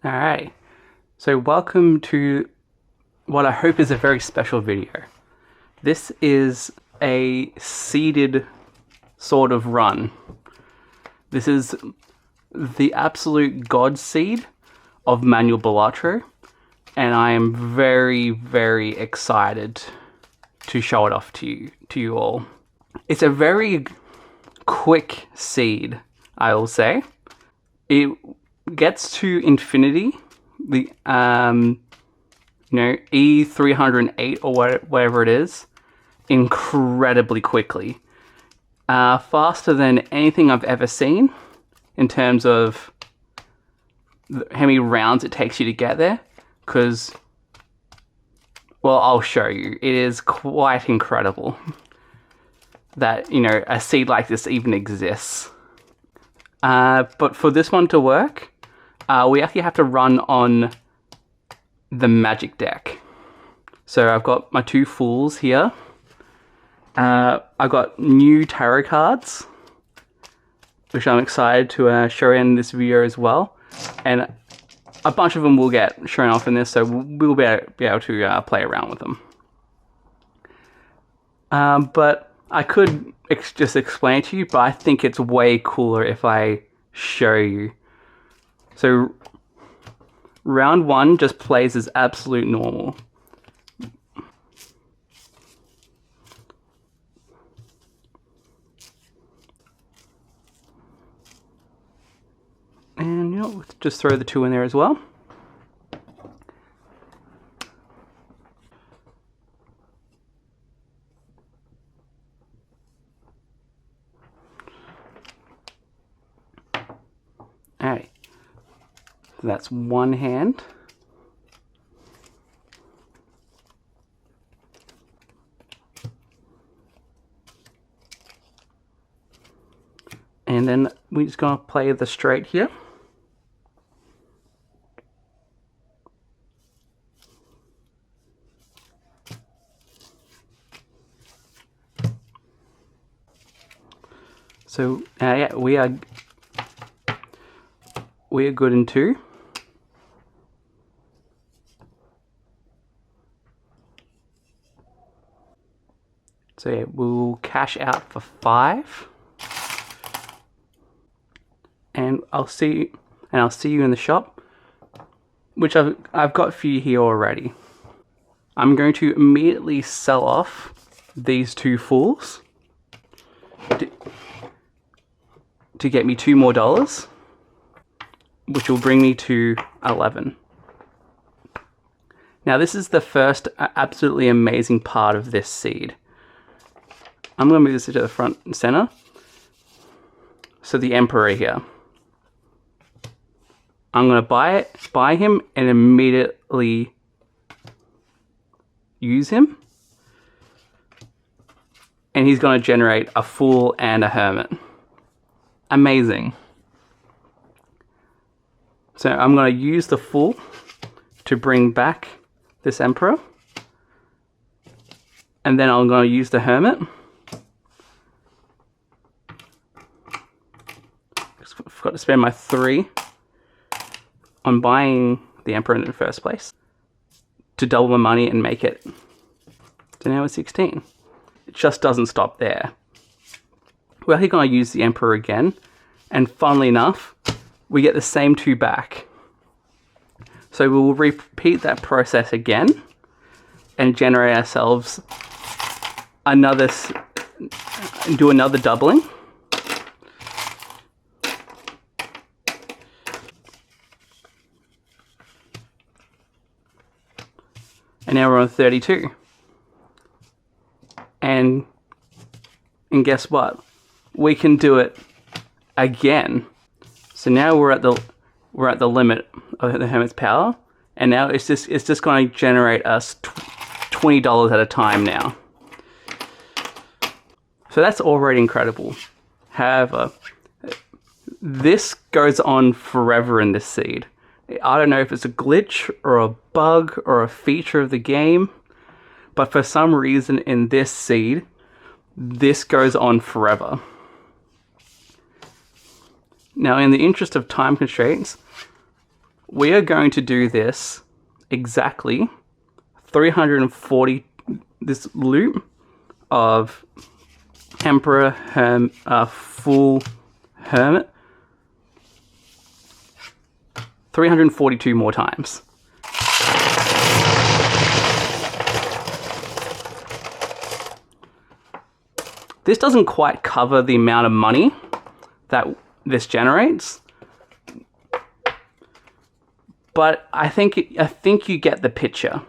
Alright, so welcome to what I hope is a very special video. This is a seeded sort of run. This is the absolute god seed of manual balatro, and I am very, very excited to show it off to you all. It's a very quick seed, I will say. It gets to infinity, the E308 or whatever it is, incredibly quickly, faster than anything I've ever seen in terms of how many rounds it takes you to get there. Because, well, I'll show you. It is quite incredible that a seed like this even exists. But for this one to work, we actually have to run on the magic deck. So I've got my two fools here. I've got new tarot cards, which I'm excited to show in this video as well. And a bunch of them will get shown off in this, so we'll be able to play around with them. But I could just explain it to you, but I think it's way cooler if I show you. So round one just plays as absolute normal. And let's just throw the two in there as well. Alright, so that's one hand. And then we're just going to play the straight here. So yeah, we are good in two. So yeah, we'll cash out for 5. And I'll see you in the shop, which I've got for you here already. I'm going to immediately sell off these two fools to get me $2 more, which will bring me to 11. Now this is the first absolutely amazing part of this seed. I'm going to move this to the front and center. So the Emperor here. I'm going to buy him and immediately use him. And he's going to generate a Fool and a Hermit. Amazing. So I'm going to use the Fool to bring back this Emperor. And then I'm going to use the Hermit. I've got to spend my 3 on buying the Emperor in the first place to double my money and make it. So now it's 16. It just doesn't stop there. We're actually going to use the Emperor again, and funnily enough, we get the same 2 back. So we'll repeat that process again and generate ourselves do another doubling. And now we're on 32. And guess what? We can do it again. So now we're at the limit of the Hermit's power, and now it's just going to generate us $20 at a time now. So that's already incredible. However, this goes on forever in this seed. I don't know if it's a glitch or a bug or a feature of the game, but for some reason in this seed, this goes on forever. Now, in the interest of time constraints, we are going to do this exactly 340, this loop of Emperor, Fool, Hermit, 342 more times. This doesn't quite cover the amount of money that this generates, but I think you get the picture.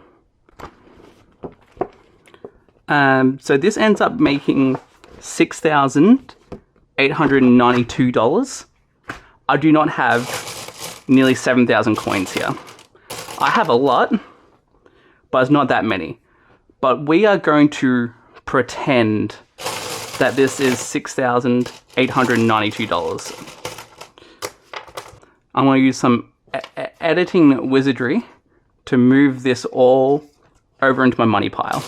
So this ends up making $6,892. I do not have nearly 7,000 coins here. I have a lot, but it's not that many. But we are going to pretend that this is $6,892. I'm going to use some editing wizardry to move this all over into my money pile.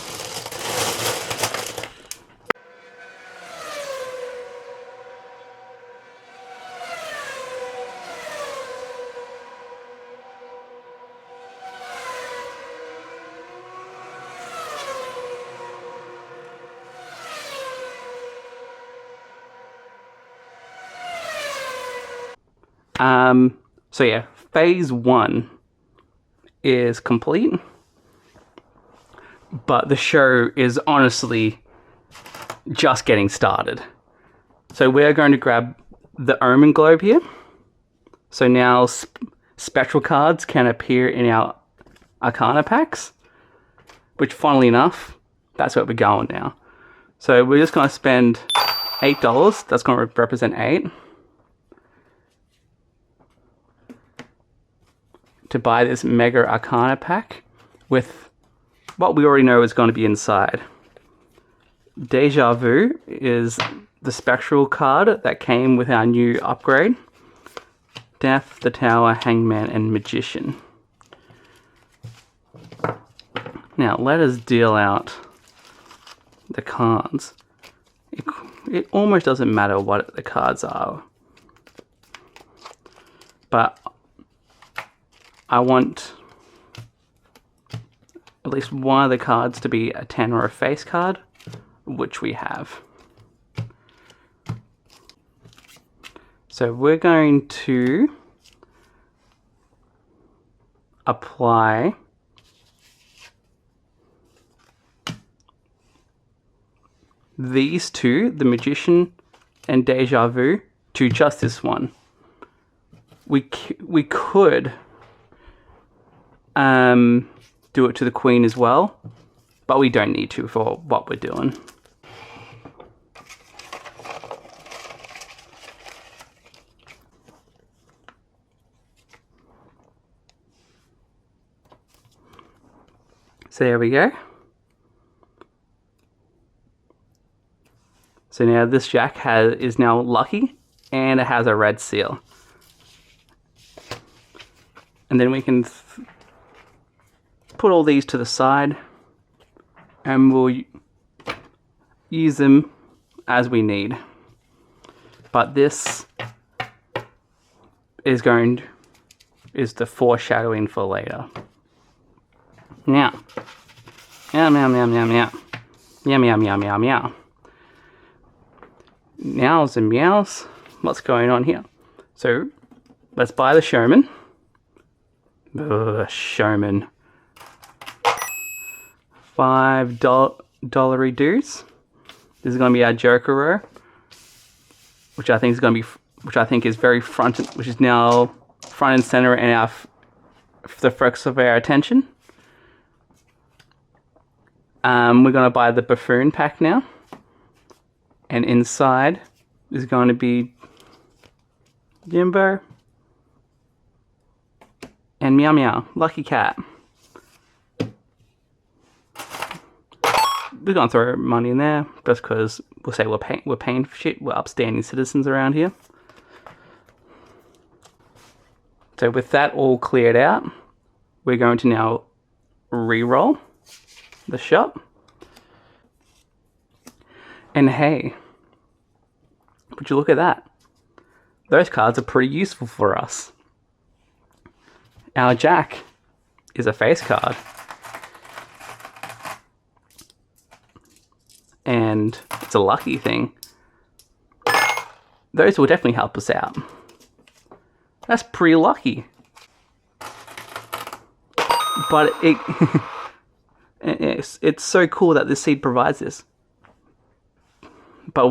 So yeah, phase 1 is complete, but the show is honestly just getting started. So we're going to grab the Omen Globe here. So now spectral cards can appear in our Arcana packs, which funnily enough, that's where we're going now. So we're just going to spend $8, that's going to represent 8. To buy this Mega Arcana pack with what we already know is going to be inside. Deja Vu is the spectral card that came with our new upgrade. Death, the Tower, Hangman, and Magician. Now let us deal out the cards. It almost doesn't matter what the cards are, but I want at least one of the cards to be a 10 or a face card, which we have. So we're going to apply these two, the Magician and Deja Vu, to just this one. We could do it to the Queen as well, but we don't need to for what we're doing. So there we go. So now this Jack is now lucky, and it has a red seal. And then we can put all these to the side, and we'll use them as we need. But this is the foreshadowing for later. Now, meow meow meow meow meow, meow meow meow meow meow. Meows and meows. What's going on here? So let's buy the Showman. Showman. $5 dues. This is going to be our Joker row, which I think is very which is now front and center in the focus of our attention. We're going to buy the Buffoon pack now, and inside is going to be Jimbo and Meow Meow, Lucky Cat. We're going to throw money in there just because we'll say we're paying for shit. We're upstanding citizens around here. So with that all cleared out, we're going to now re-roll the shop. And hey, would you look at that? Those cards are pretty useful for us. our jack is a face card. And it's a lucky thing. Those will definitely help us out. That's pretty lucky. But it's so cool that this seed provides this. But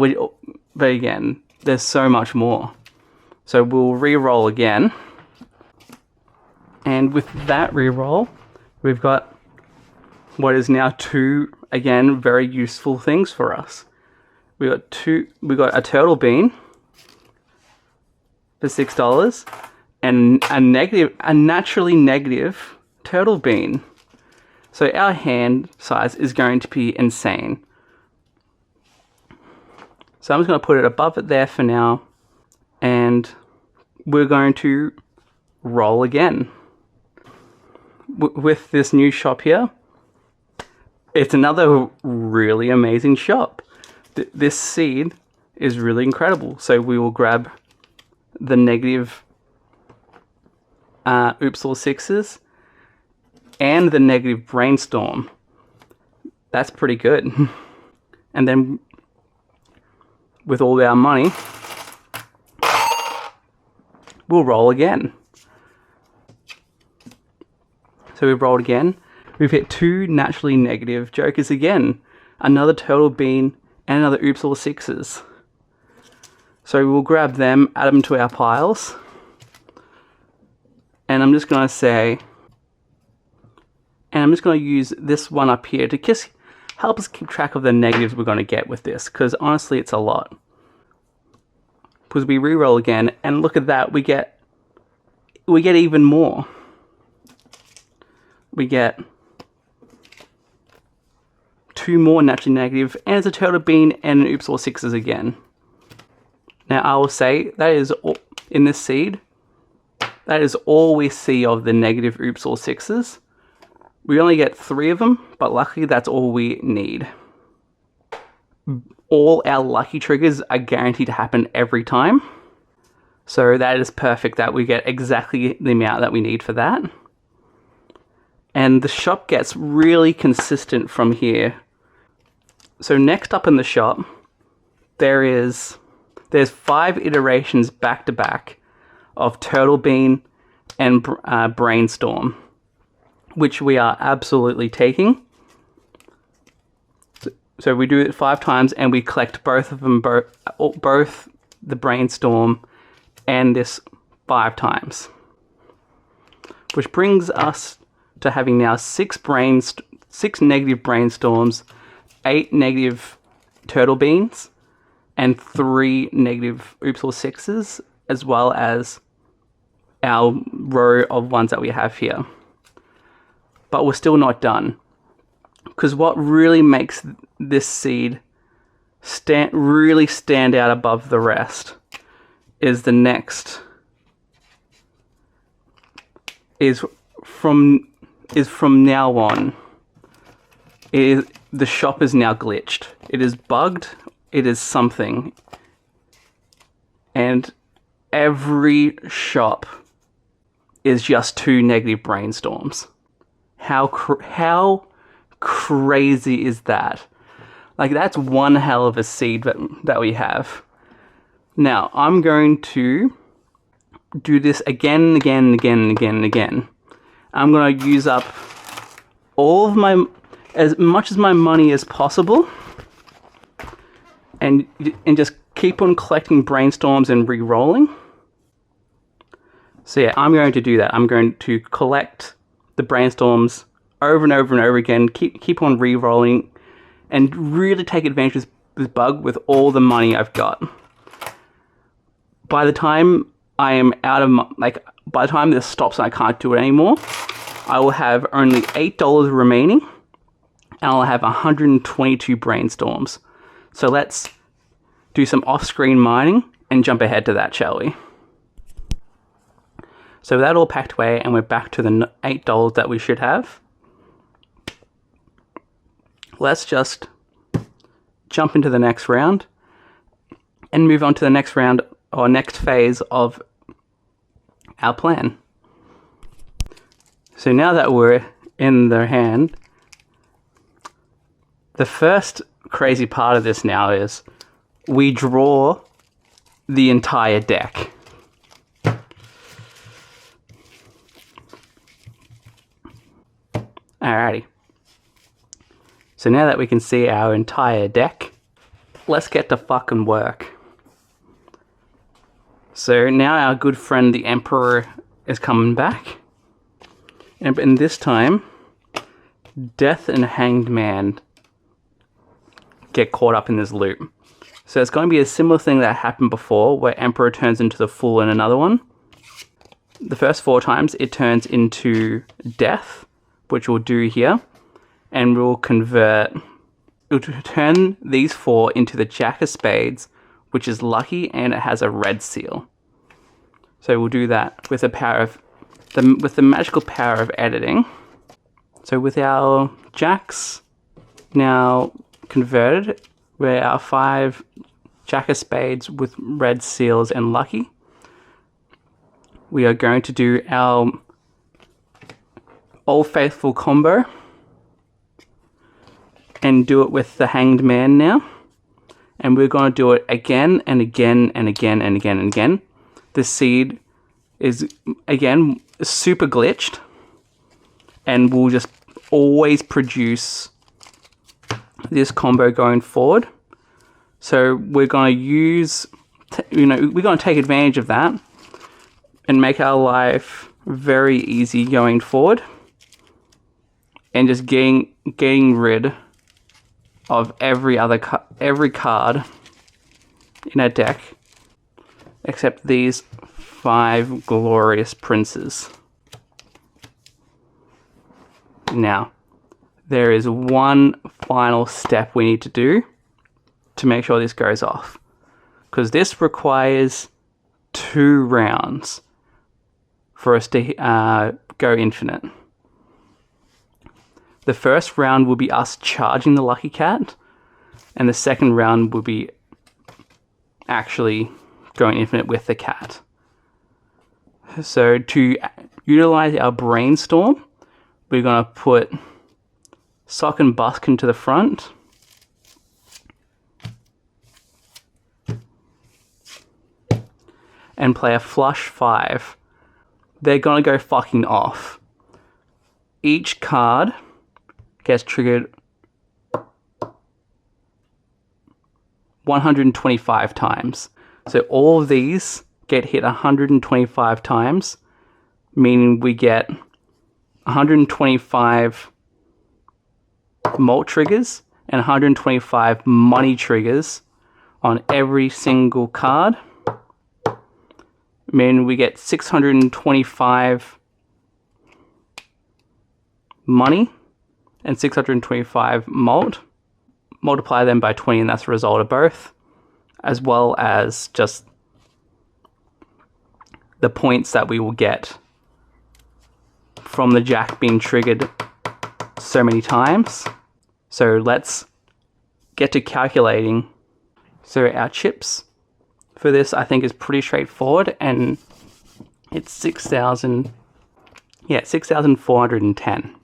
again, there's so much more. So we'll re-roll again. And with that re-roll, we've got what is now two, again, very useful things for us. We got a turtle bean for $6 and a naturally negative turtle bean. So our hand size is going to be insane. So I'm just going to put it above it there for now, and we're going to roll again. With this new shop here, it's another really amazing shop. This seed is really incredible. So we will grab the negative oops all sixes and the negative brainstorm. That's pretty good. And then with all our money, we'll roll again. So we've rolled again. We've hit two naturally negative jokers again. Another turtle bean and another oops all sixes. So we'll grab them, add them to our piles. And I'm just going to use this one up here to just help us keep track of the negatives we're going to get with this, because honestly it's a lot. Because we re-roll again, and look at that, we get even more. We get two more naturally negative, and it's a turtle bean and an oops all sixes again. Now I will say that is all, in this seed, that is all we see of the negative oops all sixes. We only get 3 of them, but luckily that's all we need. All our lucky triggers are guaranteed to happen every time. So that is perfect that we get exactly the amount that we need for that. And the shop gets really consistent from here. So next up in the shop, there's 5 iterations back to back of turtle bean and brainstorm, which we are absolutely taking. So we do it 5 times, and we collect both of them, both the brainstorm and this 5 times, which brings us to having now 6 negative brainstorms, 8 negative turtle beans, and 3 negative oops all sixes, as well as our row of ones that we have here. But we're still not done, because what really makes this seed really stand out above the rest is the next is from now on. The shop is now glitched. It is bugged. It is something, and every shop is just 2 negative brainstorms. How crazy is that? Like, that's one hell of a seed that we have. Now, I'm going to do this again and again and again and again and again. I'm going to use up all of as much of my money as possible, and just keep on collecting brainstorms and re-rolling. So yeah, I'm going to do that. I'm going to collect the brainstorms over and over and over again, keep on re-rolling, and really take advantage of this bug with all the money I've got. By the time I am out of by the time this stops and I can't do it anymore, I will have only $8 remaining, and I'll have 122 brainstorms. So let's do some off-screen mining and jump ahead to that, shall we? So that all packed away, and we're back to the $8 that we should have. Let's just jump into the next round and move on to the next round, or next phase of our plan. So now that we're in their hand, the first crazy part of this now is we draw the entire deck. Alrighty. So now that we can see our entire deck, let's get to fucking work. So now our good friend the Emperor is coming back. And this time, Death and Hanged Man get caught up in this loop. So it's going to be a similar thing that happened before, where Emperor turns into the Fool in another one. The first 4 times it turns into Death, which we'll do here, and we'll turn these 4 into the Jack of Spades, which is lucky and it has a red seal. So we'll do that with the power of with the magical power of editing. So with our jacks now converted, we're our 5 Jack of Spades with red seals and lucky. We are going to do our Old Faithful combo and do it with the Hanged Man now. And we're going to do it again and again and again and again and again. The seed is, again, super glitched and will just always produce this combo going forward. So we're going to use, we're going to take advantage of that and make our life very easy going forward, and just getting rid of every card in our deck except these 5 glorious princes. Now, there is one final step we need to do to make sure this goes off, because this requires 2 rounds for us to go infinite. The first round will be us charging the Lucky Cat, and the second round will be actually going infinite with the cat. So to utilize our brainstorm, we're going to put Sock and Buskin to the front. And play a flush 5. They're going to go fucking off. Each card gets triggered 125 times. So all of these get hit 125 times, meaning we get 125 malt triggers and 125 money triggers on every single card, meaning we get 625 money and 625 malt. Multiply them by 20 and that's the result of both, as well as just the points that we will get from the jack being triggered so many times. So let's get to calculating. So our chips for this, I think, is pretty straightforward, and it's 6,410.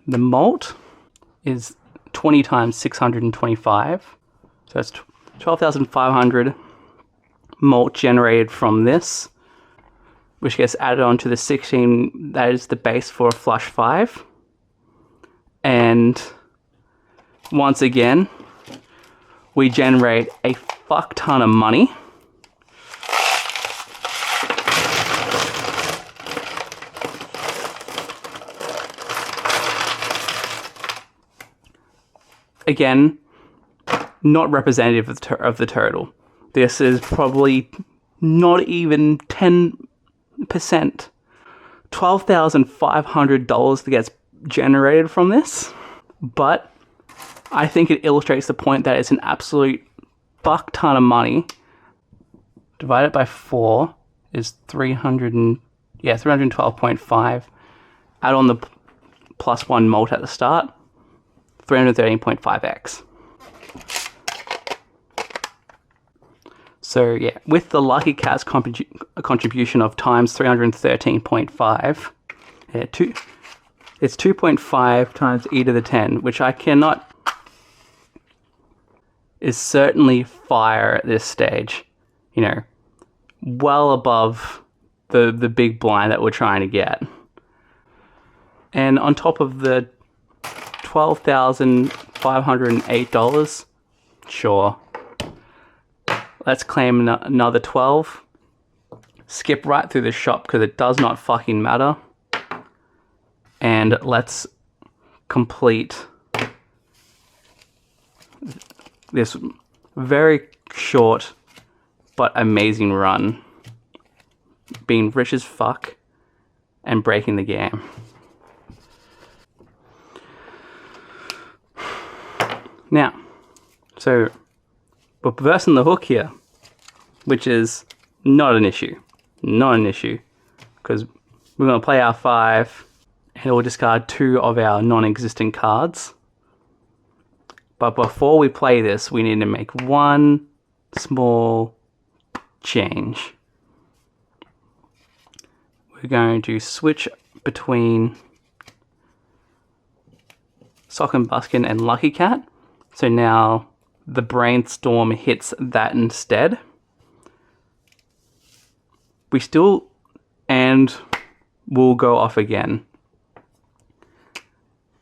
The malt is 20 times 625, so that's 12,500 malt generated from this, which gets added on to the 16 that is the base for a flush 5. And once again, we generate a fuck ton of money. Again, not representative of the total. This is probably not even 10%. $12,500 that gets generated from this, but I think it illustrates the point that it's an absolute fuck ton of money. Divided by 4 is 312.5. Add on the +1 malt at the start, 313.5x. So yeah, with the Lucky Cat's contribution of times 313.5, It's 2.5 times e to the 10, which I cannot... is certainly fire at this stage. You know, well above the big blind that we're trying to get. And on top of the $12,508, sure. Let's claim another 12. Skip right through the shop because it does not fucking matter. And let's complete this very short but amazing run. Being rich as fuck and breaking the game. Now, so we're versing the hook here, which is not an issue. Not an issue. Because we're going to play our 5 and we'll discard 2 of our non-existent cards. But before we play this, we need to make one small change. We're going to switch between Sock and Buskin and Lucky Cat. So now the Brainstorm hits that instead. We still, and we'll go off again.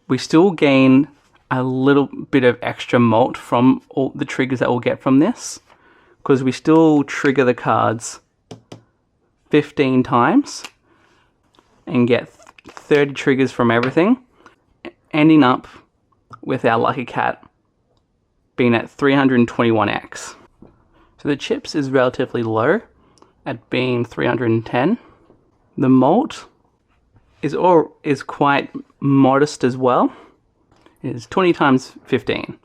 We still gain a little bit of extra malt from all the triggers that we'll get from this, because we still trigger the cards 15 times and get 30 triggers from everything, ending up with our Lucky Cat being at 321x. So the chips is relatively low at being 310. The malt is quite modest as well. It is 20 times 15.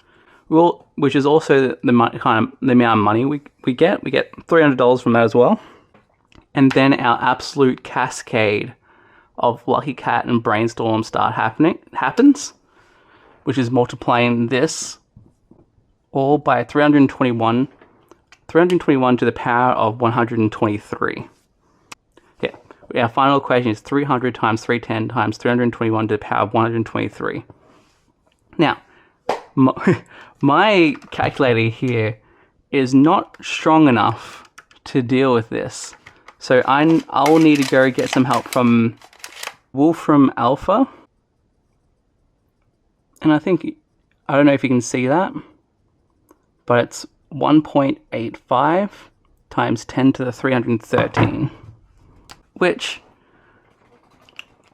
Which is also the amount of money we get. We get $300 from that as well. And then our absolute cascade of Lucky Cat and Brainstorm happens, which is multiplying this all by 321 to the power of 123. Yeah, our final equation is 300 times 310 times 321 to the power of 123. Now, my calculator here is not strong enough to deal with this. So I'll need to go get some help from Wolfram Alpha. And I don't know if you can see that, but it's 1.85 times 10 to the 313, which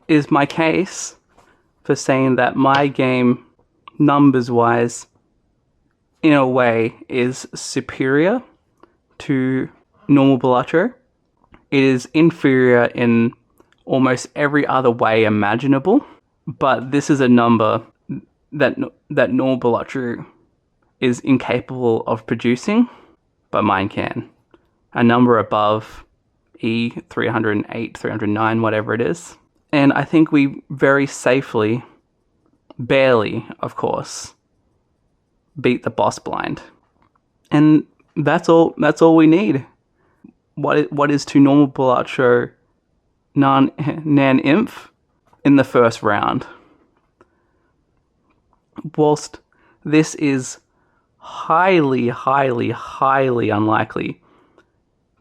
is my case for saying that my game, numbers wise, in a way is superior to normal balatro. It is inferior in almost every other way imaginable, but this is a number that normal balatro is incapable of producing, but mine can. A number above E, 308, 309, whatever it is. And I think we very safely, barely, of course, beat the boss blind. And that's all we need. What is to normal balatro naneinf in the first round. Whilst this is highly, highly, highly unlikely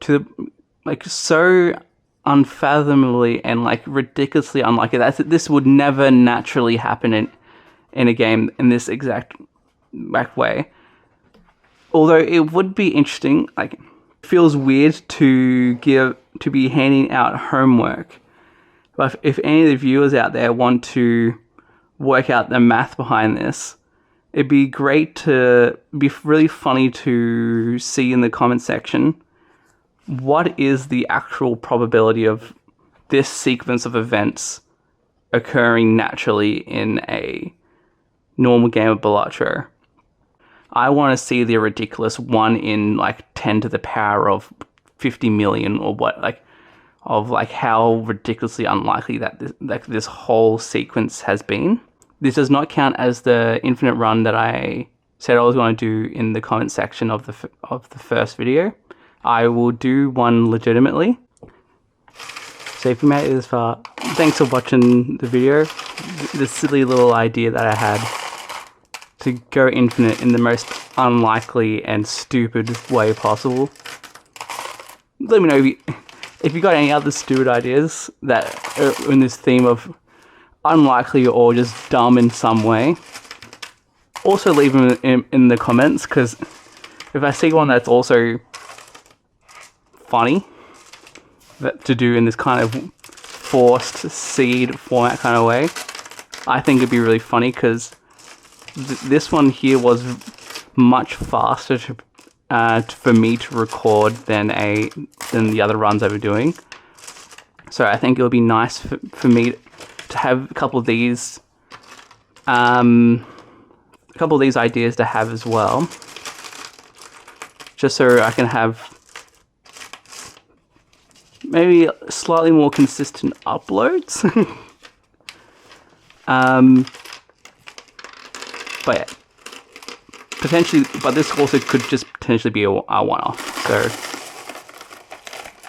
to, like, so unfathomably and like ridiculously unlikely that this would never naturally happen in a game in this exact way. Although it would be interesting, like, it feels weird to be handing out homework. But if any of the viewers out there want to work out the math behind this, it'd be really funny to see in the comment section what is the actual probability of this sequence of events occurring naturally in a normal game of balatro. I want to see the ridiculous 1 in like 10 to the power of 50 million or what, like how ridiculously unlikely that this whole sequence has been. This does not count as the infinite run that I said I was going to do in the comment section of the first video. I will do one legitimately. So if you made it this far, thanks for watching the video. The silly little idea that I had to go infinite in the most unlikely and stupid way possible. Let me know if you got any other stupid ideas that are in this theme of unlikely or just dumb in some way. Also leave them in the comments, because if I see one that's also funny to do in this kind of forced seed format kind of way, I think it'd be really funny, because this one here was much faster for me to record than the other runs I were doing. So I think it'll be nice for me to have a couple of these ideas to have as well, just so I can have maybe slightly more consistent uploads. But yeah, potentially, but this also could just potentially be a one-off. So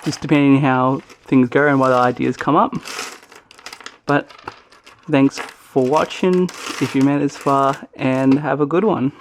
just depending on how things go and what ideas come up. But thanks for watching if you made it this far, and have a good one.